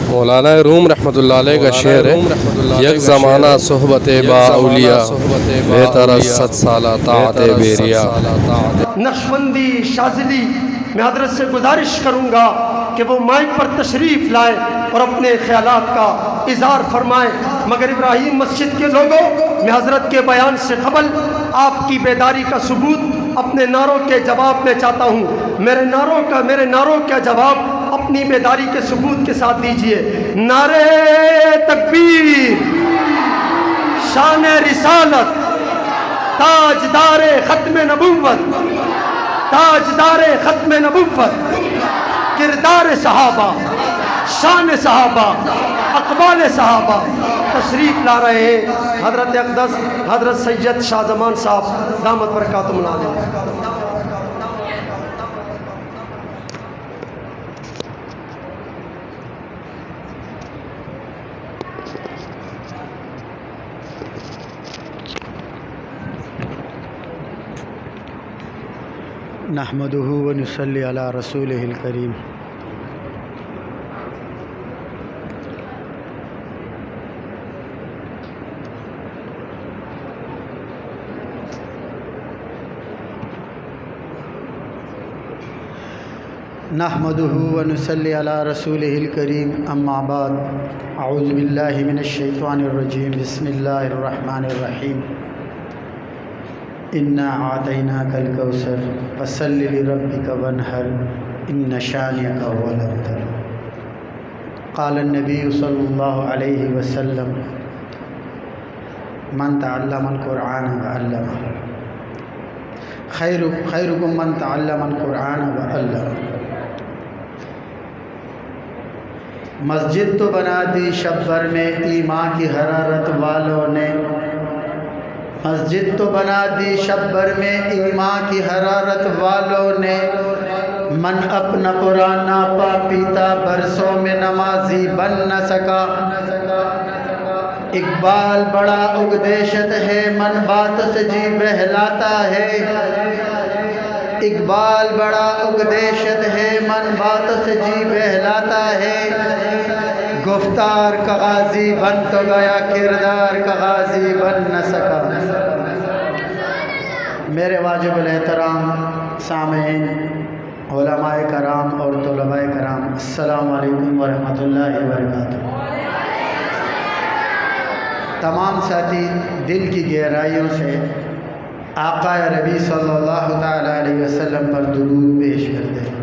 मौलाना room रहमतुल्लाह अलैह का शेर है, एक ज़माना सोहबत बाउलिया बेहतर 7 साला ताअत बेरिया। नक्शबंदी शाज़िली मैं हज़रत से गुजारिश करूँगा कि वो माइक पर तशरीफ़ लाए और अपने ख़यालात का इज़हार फरमाएँ। मगर इब्राहिम मस्जिद के लोगों, मैं हज़रत के बयान से क़बल आपकी बेदारी का सबूत अपने नारों के जवाब में चाहता हूँ। मेरे नारों का जवाब अपनी बेदारी के सबूत के साथ दीजिए। नारे तकबीर, शान रिसालत, ताजदारे ख़त्म नबुव्वत, ताजदारे ख़त्म नबुव्वत, किरदार सहाबा, शान सहाबा, अक़वाल सहाबा तशरीफ़ ला रहे हैं हज़रत अक़दस हज़रत सैयद शाहज़मान साहब दामत बरकातुहुल आलिया। नहमदुहु व नुसल्ली अला रसूलिहिल करीम। नहमदुहु व नुसल्ली अला रसूलिहिल करीम। अम्मा बाद, अऊज़ु बिल्लाहि मिनश शैतानिर रजीम। बिस्मिल्लाहिर रहमानिर रहीम। इन्ना आतैनाकल कौसर फसल्लि लिरब्बिका वन्हर इन्न शानिअका हुवल अबतर। क़ाल नबी सल्लल्लाहु अलैहि वसल्लम मन तअल्लमल कुरआन व अल्लमह खैरुकुम मन तअल्लमल कुरआन व अल्लमह। मस्जिद तो बना दी शब्बर में ईमान की हरारत वालों ने, मस्जिद तो बना दी शब्बर में ईमान की हरारत वालों ने। मन अपना पुराना पा पीता बरसों में नमाजी बन न सका। इकबाल बड़ा उगदेशत है, मन बात से जी बहलाता है। इकबाल बड़ा उगदेशत है, मन बात से जी बहलाता है। गुफ्तार का गाजी बन तो गया, किरदार का गाजी बन न सका। मेरे वाजिबुल एहतराम सामीन, उलमाए कराम और तुलबाए कराम, अस्सलामु अलैकुम व रहमतुल्लाहि व बरकातुहू। तमाम साथी दिल की गहराइयों से आका नबी सल्लल्लाहु तआला अलैहि वसल्लम पर दुरूद पेश करते हैं।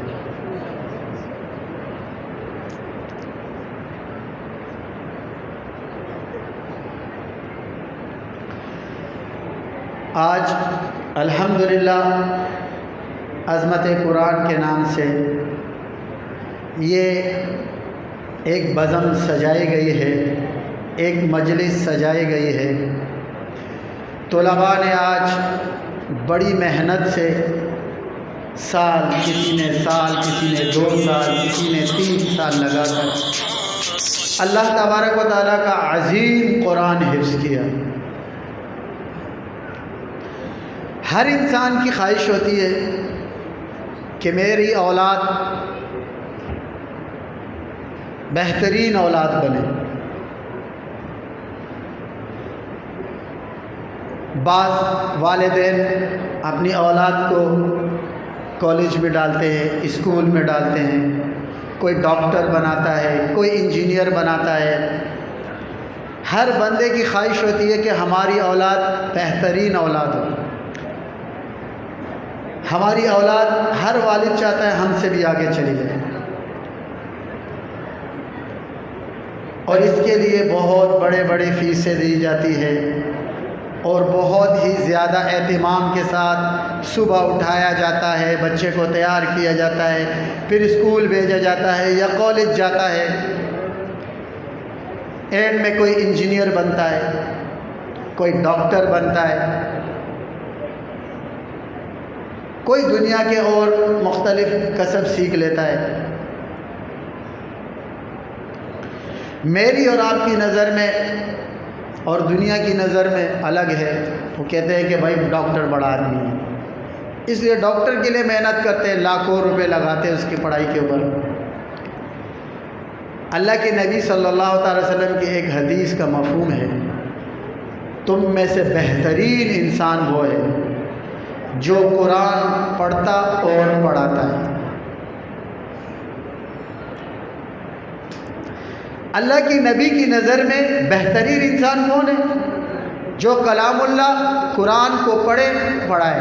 आज अल्हम्दुलिल्लाह अज़मत कुरान के नाम से ये एक बज़म सजाई गई है, एक मजलिस सजाई गई है। तुलबा ने आज बड़ी मेहनत से किसी ने 2 साल, किसी ने 3 साल लगाकर अल्लाह तबारक व तआला का अज़ीम कुरान हिफ्ज़ किया। हर इंसान की ख्वाहिश होती है कि मेरी औलाद बेहतरीन औलाद बने। बाज़ वालिदैन अपनी औलाद को कॉलेज में डालते हैं, स्कूल में डालते हैं। कोई डॉक्टर बनाता है, कोई इंजीनियर बनाता है। हर बंदे की ख्वाहिश होती है कि हमारी औलाद बेहतरीन औलाद हो। हमारी औलाद, हर वालिद चाहता है हमसे भी आगे चली जाए, और इसके लिए बहुत बड़े बड़े फ़ीसें दी जाती है और बहुत ही ज़्यादा एहतिमाम के साथ सुबह उठाया जाता है, बच्चे को तैयार किया जाता है, फिर स्कूल भेजा जाता है या कॉलेज जाता है। एंड में कोई इंजीनियर बनता है, कोई डॉक्टर बनता है, कोई दुनिया के और मुख्तलिफ कसब सीख लेता है। मेरी और आपकी नज़र में और दुनिया की नज़र में अलग है। वो कहते हैं कि भाई डॉक्टर बड़ा आदमी है, इसलिए डॉक्टर के लिए मेहनत करते हैं, लाखों रुपए लगाते हैं उसकी पढ़ाई के ऊपर। अल्लाह के नबी सल्लल्लाहु अलैहि वसल्लम की एक हदीस का मफ़हूम है, तुम में से बेहतरीन इंसान वो है जो कुरान पढ़ता और पढ़ाता है। अल्लाह की नबी की नज़र में बेहतरीन इंसान कौन है? जो कलामुल्लाह कुरान को पढ़े पढ़ाए।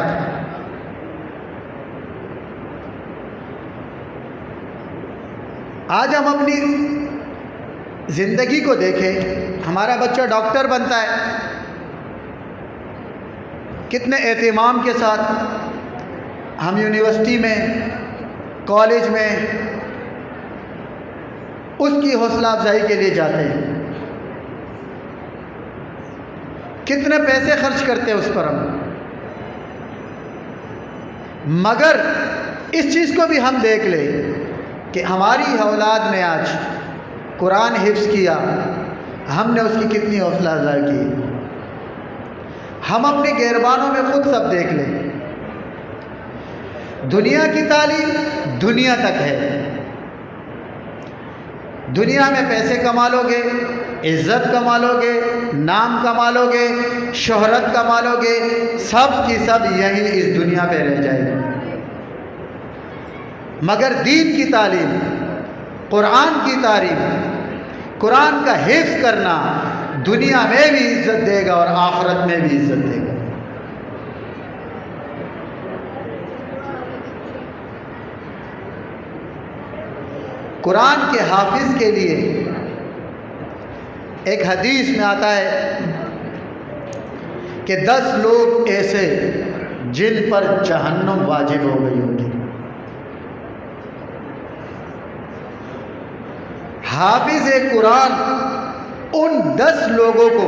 आज हम अपनी ज़िंदगी को देखें, हमारा बच्चा डॉक्टर बनता है, कितने एहतिमाम के साथ हम यूनिवर्सिटी में, कॉलेज में उसकी हौसला अफजाई के लिए जाते हैं, कितने पैसे खर्च करते हैं उस पर हम। मगर इस चीज़ को भी हम देख लें कि हमारी औलाद ने आज कुरान हिफ्ज़ किया, हमने उसकी कितनी हौसला अफजाई की। हम अपने गिरबानों में खुद सब देख लें। दुनिया की तालीम दुनिया तक है। दुनिया में पैसे कमा लोगे, इज़्ज़त कमा लोगे, नाम कमा लोगे, शोहरत कमा लोगे, सब की सब यही इस दुनिया पे रह जाएगी। मगर दीन की तालीम, कुरान की तालीम, कुरान का हिफ्ज़ करना दुनिया में भी इज़्ज़त देगा और आखिरत में भी इज़्ज़त देगा। कुरान के हाफिज़ के लिए एक हदीस में आता है कि 10 लोग ऐसे जिन पर जहन्नम वाजिब हो गई होगी। हाफिज़ कुरान उन 10 लोगों को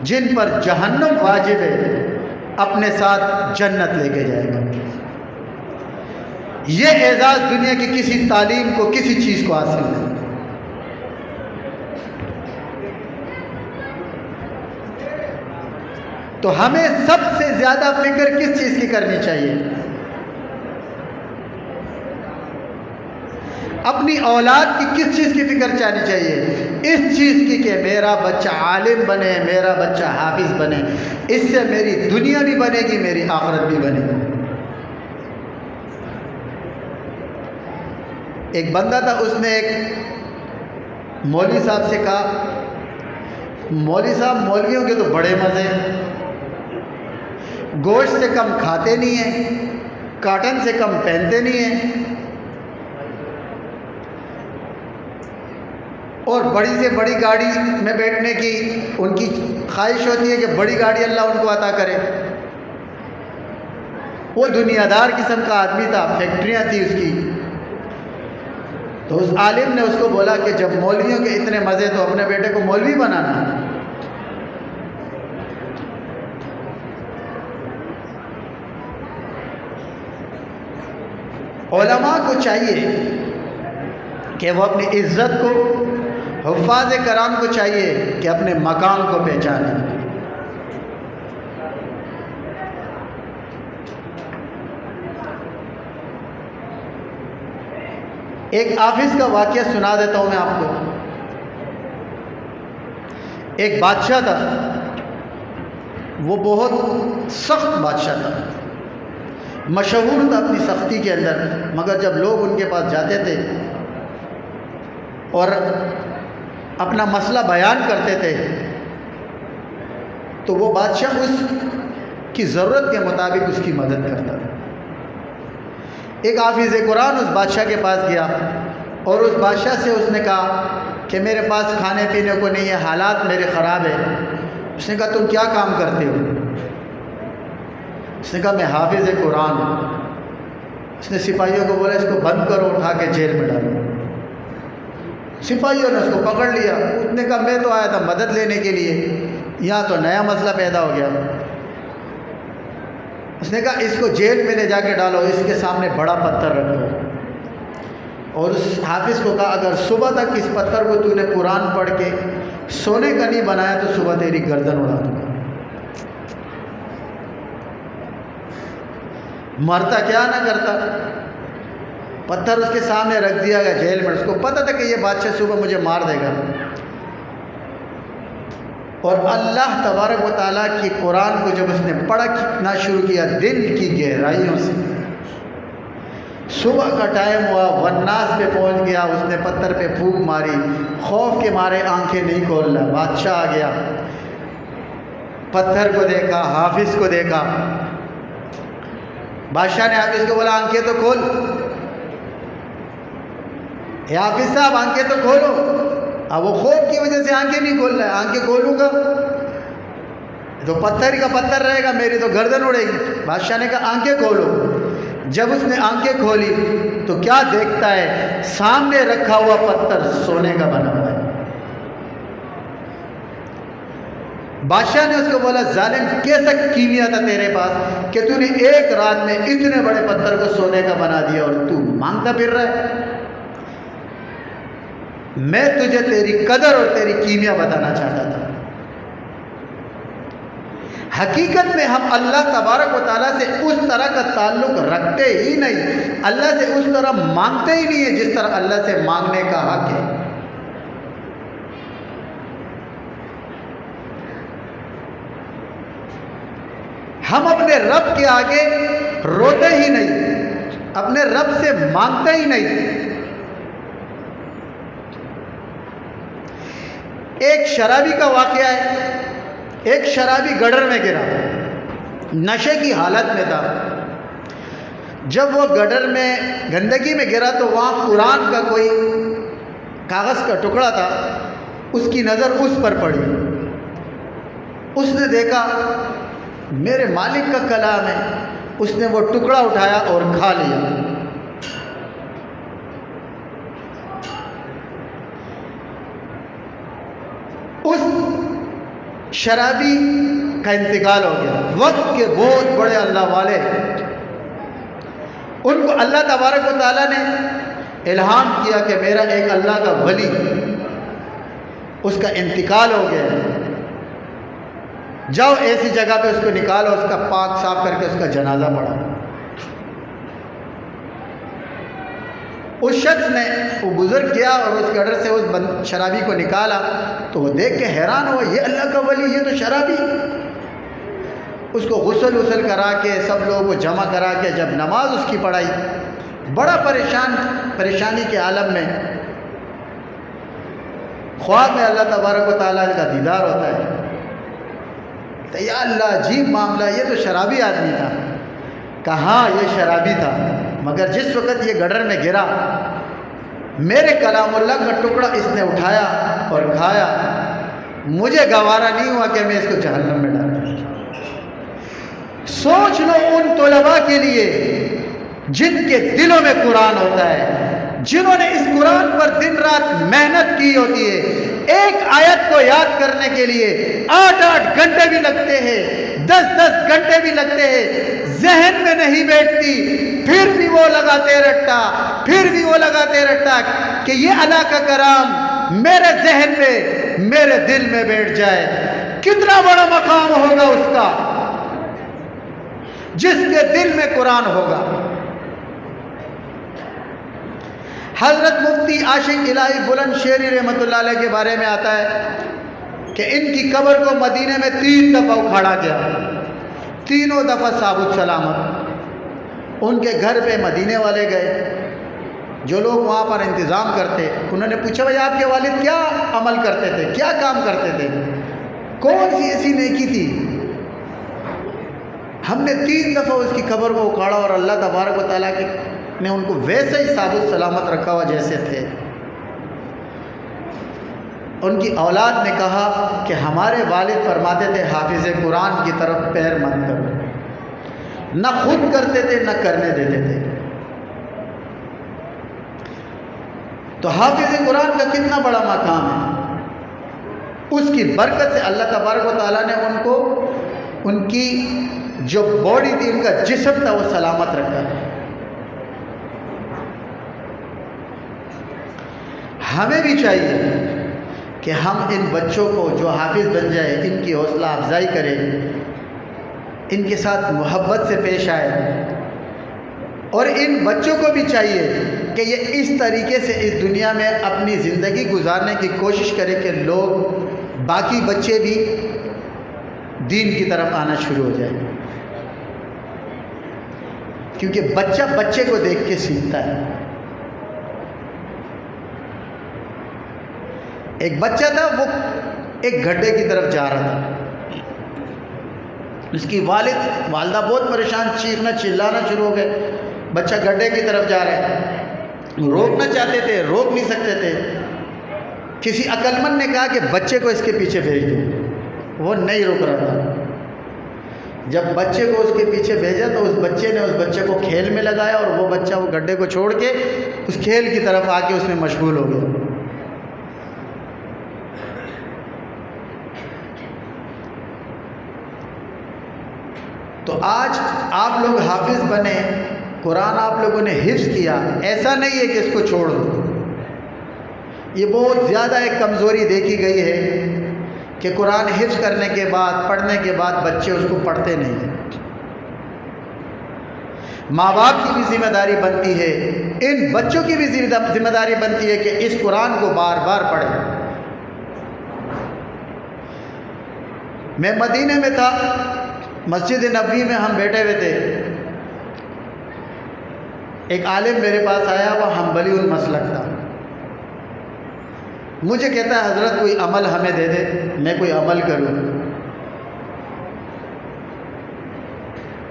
जिन पर जहन्नम वाजिब है अपने साथ जन्नत लेके जाएगा। ये एजाज़ दुनिया की किसी तालीम को, किसी चीज़ को हासिल नहीं। तो हमें सबसे ज़्यादा फिक्र किस चीज़ की करनी चाहिए? अपनी औलाद की किस चीज़ की फ़िक्र चाहनी चाहिए? इस चीज़ की कि मेरा बच्चा आलिम बने, मेरा बच्चा हाफिज़ बने। इससे मेरी दुनिया भी बनेगी, मेरी आखिरत भी बनेगी। एक बंदा था, उसने एक मौलवी साहब से कहा, मौलवी साहब मौलवियों के तो बड़े मज़े, गोश्त से कम खाते नहीं हैं, काटन से कम पहनते नहीं हैं, और बड़ी से बड़ी गाड़ी में बैठने की उनकी ख्वाहिश होती है कि बड़ी गाड़ी अल्लाह उनको अता करे। वो दुनियादार किस्म का आदमी था, फैक्ट्रियाँ थी उसकी। तो उस आलिम ने उसको बोला कि जब मौलवियों के इतने मज़े तो अपने बेटे को मौलवी बनाना। उलमा को चाहिए कि वो अपनी इज़्ज़त को, हुफ़ाज़ कराम को चाहिए कि अपने मकाम को पहचानें। एक हाफिज़ का वाक़या सुना देता हूँ मैं आपको। एक बादशाह था, वो बहुत सख्त बादशाह था, मशहूर था अपनी सख्ती के अंदर। मगर जब लोग उनके पास जाते थे और अपना मसला बयान करते थे तो वो बादशाह उसकी ज़रूरत के मुताबिक उसकी मदद करता था। एक हाफिज़ कुरान उस बादशाह के पास गया और उस बादशाह से उसने कहा कि मेरे पास खाने पीने को नहीं है, हालात मेरे ख़राब है। उसने कहा तुम क्या काम करते हो? उसने कहा मैं हाफिज़ कुरान हूँ। उसने सिपाहियों को बोला इसको बंद करो, उठा के जेल में डालो। सिपाहियों ने उसको पकड़ लिया। उसने कहा मैं तो आया था मदद लेने के लिए, यहाँ तो नया मसला पैदा हो गया। उसने कहा इसको जेल में ले जाके डालो, इसके सामने बड़ा पत्थर रखो। और उस हाफिज़ को कहा अगर सुबह तक इस पत्थर को तूने कुरान पढ़ के सोने का नहीं बनाया तो सुबह तेरी गर्दन उड़ा दूँगा। मरता क्या ना करता। पत्थर उसके सामने रख दिया गया जेल में। उसको पता था कि ये बादशाह सुबह मुझे मार देगा। और अल्लाह तबारक व तआला की कुरान को जब उसने पढ़ना शुरू किया दिल की गहराइयों से, सुबह का टाइम हुआ, वन्नास पे पहुंच गया, उसने पत्थर पे फूंक मारी, खौफ के मारे आंखें नहीं खोल रहा। बादशाह आ गया, पत्थर को देखा, हाफिज़ को देखा। बादशाह ने हाफिज़ को बोला आंखें तो खोल, हाफिज़ साहब आंखें तो खोलो। अब वो खौफ की वजह से आंखें नहीं खोल रहा है। आंखें खोलूंगा तो पत्थर का पत्थर रहेगा, मेरी तो गर्दन उड़ेगी। बादशाह ने कहा आंखें खोलो। जब उसने आंखें खोली तो क्या देखता है, सामने रखा हुआ पत्थर सोने का बना हुआ है। बादशाह ने उसको बोला जालिम, कैसा कीमिया था तेरे पास कि तूने एक रात में इतने बड़े पत्थर को सोने का बना दिया और तू मांगता फिर रहा है। मैं तुझे तेरी कदर और तेरी कीमिया बताना चाहता था। हकीकत में हम अल्लाह तबारक व तआला से उस तरह का ताल्लुक़ रखते ही नहीं, अल्लाह से उस तरह मांगते ही नहीं है जिस तरह अल्लाह से मांगने का हक है। हम अपने रब के आगे रोते ही नहीं, अपने रब से मांगते ही नहीं। एक शराबी का वाक़या है। एक शराबी गटर में गिरा, नशे की हालत में था। जब वो गटर में गंदगी में गिरा तो वहाँ कुरान का कोई कागज़ का टुकड़ा था, उसकी नज़र उस पर पड़ी। उसने देखा मेरे मालिक का कलाम है। उसने वो टुकड़ा उठाया और खा लिया। उस शराबी का इंतकाल हो गया। वक्त के बहुत बड़े अल्लाह वाले, उनको अल्लाह तबारक व तआला ने इल्हाम किया कि मेरा एक अल्लाह का वली, उसका इंतकाल हो गया, जाओ ऐसी जगह पे उसको निकालो, उसका पाक साफ करके उसका जनाजा पढ़ा। उस शख्स ने वो गुज़र किया और उस गटर से उस शराबी को निकाला तो वो देख के हैरान हुआ, ये अल्लाह का वली, ये तो शराबी। उसको गुस्ल करा के सब लोगों को जमा करा के जब नमाज उसकी पढ़ाई, बड़ा परेशानी के आलम में ख्वाब में अल्लाह तबारक व तआला का दीदार होता है। तो या अल्लाह अजीब मामला, ये तो शराबी आदमी था। कहाँ ये शराबी था, मगर जिस वक़्त ये गटर में गिरा मेरे कलामुल्लाह का टुकड़ा इसने उठाया और खाया। मुझे गवारा नहीं हुआ कि मैं इसको जहन्नम में डाल दूँ। सोच लो उन तलबा के लिए जिनके दिलों में कुरान होता है, जिन्होंने इस कुरान पर दिन रात मेहनत की होती है। एक आयत को याद करने के लिए 8-8 घंटे भी लगते हैं, 10-10 घंटे भी लगते हैं, जहन में नहीं बैठती, फिर भी वो लगाते रखता कि ये अल्लाह का कराम मेरे जहन में, मेरे दिल में बैठ जाए। कितना बड़ा मकाम होगा उसका जिसके दिल में कुरान होगा। हज़रत मुफ्ती आशिक इलाही बुलंदशहरी रहमतुल्लाह अलैह के बारे में आता है कि इनकी कब्र को मदीने में 3 दफ़ा उखाड़ा गया, तीनों दफ़ा साबुत सलामत। उनके घर पे मदीने वाले गए, जो लोग वहाँ पर इंतज़ाम करते, उन्होंने पूछा भाई आपके वालिद क्या अमल करते थे, क्या काम करते थे, कौन सी ऐसी नेकी थी। हमने 3 दफ़ा उसकी कब्र को उखाड़ा और अल्लाह तबारक व तआला ने उनको वैसे ही साबुत सलामत रखा हुआ जैसे थे। उनकी औलाद ने कहा कि हमारे वालिद फरमाते थे हाफिज़ कुरान की तरफ पैर मत करो, न खुद करते थे न करने देते थे। तो हाफिज़ कुरान का कितना बड़ा मकाम है। उसकी बरकत से अल्लाह तबारक व तआला ने उनको, उनकी जो बॉडी थी, उनका जिस्म था, वो सलामत रखा। हमें भी चाहिए कि हम इन बच्चों को जो हाफिज़ बन जाए, इनकी हौसला अफजाई करें, इनके साथ मोहब्बत से पेश आए। और इन बच्चों को भी चाहिए कि ये इस तरीके से इस दुनिया में अपनी ज़िंदगी गुजारने की कोशिश करें कि लोग बाकी बच्चे भी दीन की तरफ आना शुरू हो जाए, क्योंकि बच्चा बच्चे को देख के सीखता है। एक बच्चा था, वो एक गड्ढे की तरफ जा रहा था। उसकी वालिदा बहुत परेशान, चीखना चिल्लाना शुरू हो गए। बच्चा गड्ढे की तरफ जा रहा है, रोकना चाहते थे, रोक नहीं सकते थे। किसी अक्लमंद ने कहा कि बच्चे को इसके पीछे भेज दो। वो नहीं रुक रहा था। जब बच्चे को उसके पीछे भेजा तो उस बच्चे ने उस बच्चे को खेल में लगाया और वो बच्चा वो गड्ढे को छोड़ के उस खेल की तरफ आके उसमें मशगूल हो गया। तो आज आप लोग हाफिज़ बने, कुरान आप लोगों ने हिफ्ज़ किया, ऐसा नहीं है कि इसको छोड़ दो। ये बहुत ज़्यादा एक कमज़ोरी देखी गई है कि कुरान हिफ्ज़ करने के बाद, पढ़ने के बाद बच्चे उसको पढ़ते नहीं हैं। माँ बाप की भी जिम्मेदारी बनती है, इन बच्चों की भी जिम्मेदारी बनती है कि इस कुरान को बार बार पढ़ें। मैं मदीने में था, मस्जिद नबवी में हम बैठे हुए थे। एक आलिम मेरे पास आया, वह हम्बली उल मसलक था। मुझे कहता है हज़रत कोई अमल हमें दे दे, मैं कोई अमल करूं।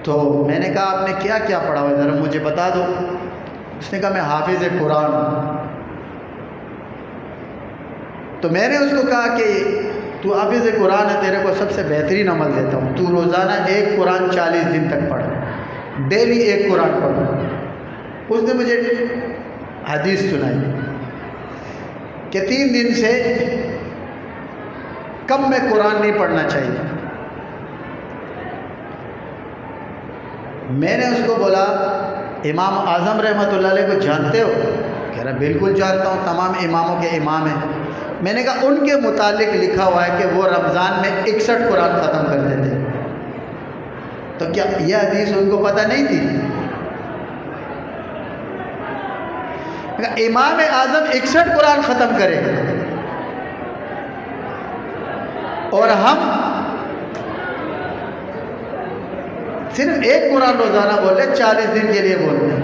तो मैंने कहा आपने क्या क्या पढ़ा हुआ ज़रा मुझे बता दो। उसने कहा मैं हाफिज़ कुरान हूँ। तो मैंने उसको कहा कि तू हाफिज़ कुरान है, तेरे को सबसे बेहतरीन अमल देता हूँ, तू रोज़ाना एक कुरान 40 दिन तक पढ़, डेली एक कुरान पढ़। उसने मुझे हदीस सुनाई कि 3 दिन से कम में कुरान नहीं पढ़ना चाहिए। मैंने उसको बोला इमाम आज़म रहमतुल्लाह अलैह को जानते हो? कह रहा बिल्कुल जानता हूँ, तमाम इमामों के इमाम हैं। मैंने कहा उनके मुतालिक लिखा हुआ है कि वो रमज़ान में 61 कुरान ख़त्म करते थे। तो क्या यह हदीस उनको पता नहीं थी? इमाम आज़म 61 कुरान ख़त्म करें और हम सिर्फ एक कुरान रोज़ाना बोले, 40 दिन के लिए बोलते हैं।